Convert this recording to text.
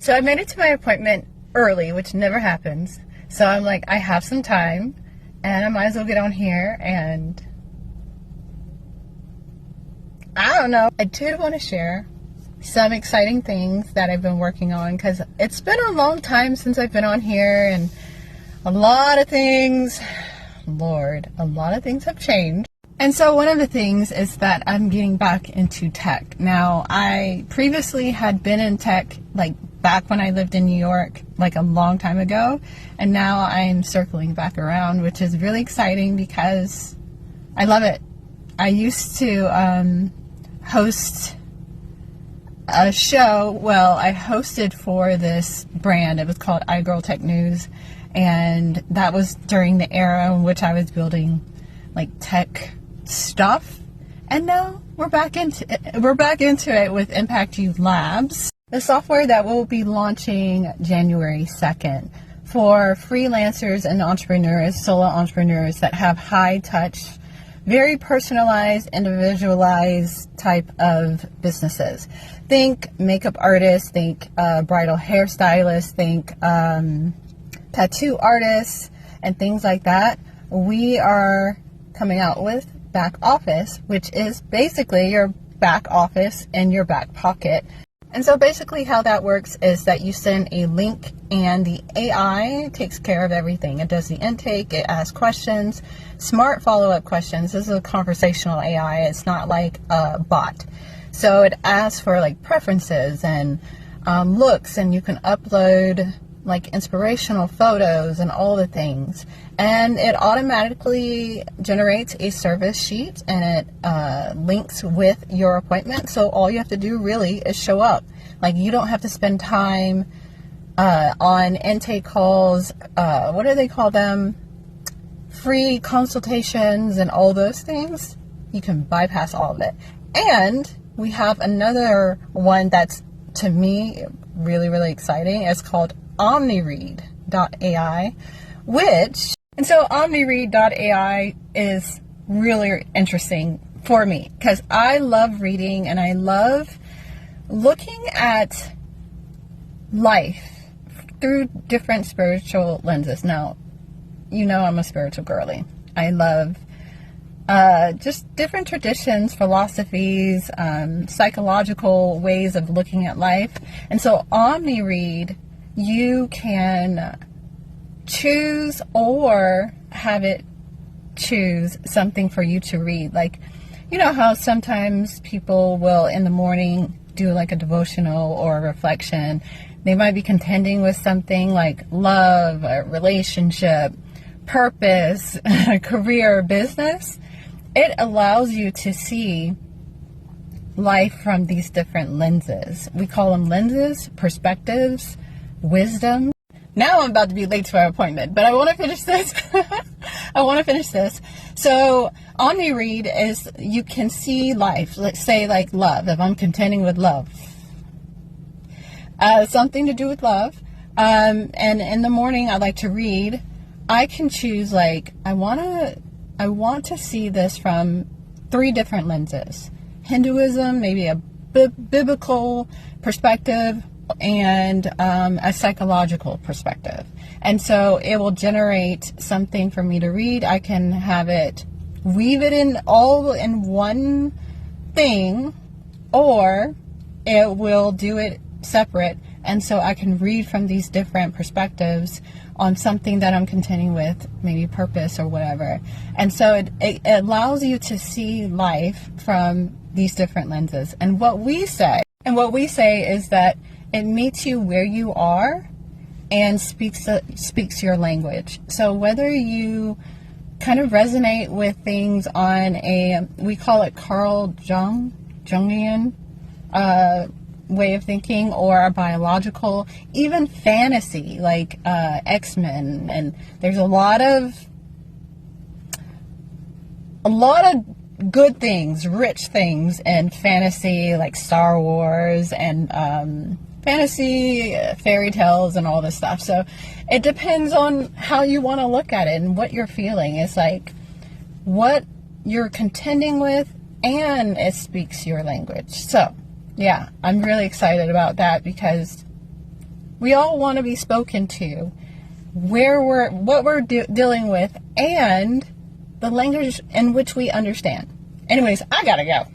So I made it to my appointment early, which never happens. So I'm like, I have some time and I might as well get on here and I don't know. I did want to share some exciting things that I've been working on because it's been a long time since I've been on here and a lot of things, Lord, a lot of things have changed. And so one of the things is that I'm getting back into tech. Now, I previously had been in tech like back when I lived in New York, like a long time ago. And now I'm circling back around, which is really exciting because I love it. I used to host a show. Well, I hosted for this brand. It was called iGirl Tech News. And that was during the era in which I was building like tech stuff. And now we're back into it with Impact U Labs, the software that will be launching January 2nd for freelancers and entrepreneurs, solo entrepreneurs that have high touch, very personalized, individualized type of businesses. Think makeup artists, think bridal hairstylists, think tattoo artists, and things like that. We are coming out with BackOffice, which is basically your back office in your back pocket. And so basically how that works is that you send a link and the AI takes care of everything. It does the intake, it asks questions, smart follow-up questions. This is a conversational AI. It's not like a bot. So it asks for like preferences and looks, and you can upload like inspirational photos and all the things. And it automatically generates a service sheet and it links with your appointment. So all you have to do really is show up. Like you don't have to spend time on intake calls. What do they call them? Free consultations and all those things. You can bypass all of it. And we have another one that's, to me, really, really exciting. It's called OmniREAD.ai, and so OmniREAD.ai is really interesting for me because I love reading and I love looking at life through different spiritual lenses. Now, you know I'm a spiritual girly. I love just different traditions, philosophies, psychological ways of looking at life. And so OmniREAD, you can choose or have it choose something for you to read. Like, you know how sometimes people will in the morning do like a devotional or a reflection. They might be contending with something like love, a relationship, purpose, career, business. It allows you to see life from these different lenses. We call them lenses, perspectives, wisdom. Now I'm about to be late to our appointment, but I want to finish this. So OmniREAD is, you can see life. Let's say like love. If I'm contending with love, something to do with love. And in the morning I like to read. I can choose like, I want to see this from 3 different lenses. Hinduism, maybe a biblical perspective, and a psychological perspective. And so it will generate something for me to read. I can have it weave it in all in one thing, or it will do it separate. And so I can read from these different perspectives on something that I'm contending with, maybe purpose or whatever. And so it allows you to see life from these different lenses. And what we say is that it meets you where you are and speaks your language. So whether you kind of resonate with things on we call it Carl Jungian way of thinking, or a biological, even fantasy, like X-Men, and there's a lot of good things, rich things in fantasy, like Star Wars and fantasy, fairy tales, and all this stuff. So it depends on how you want to look at it and what you're feeling. It's like what you're contending with, and it speaks your language. So yeah, I'm really excited about that because We all want to be spoken to, what we're dealing with, and the language in which we understand. Anyways, I gotta go.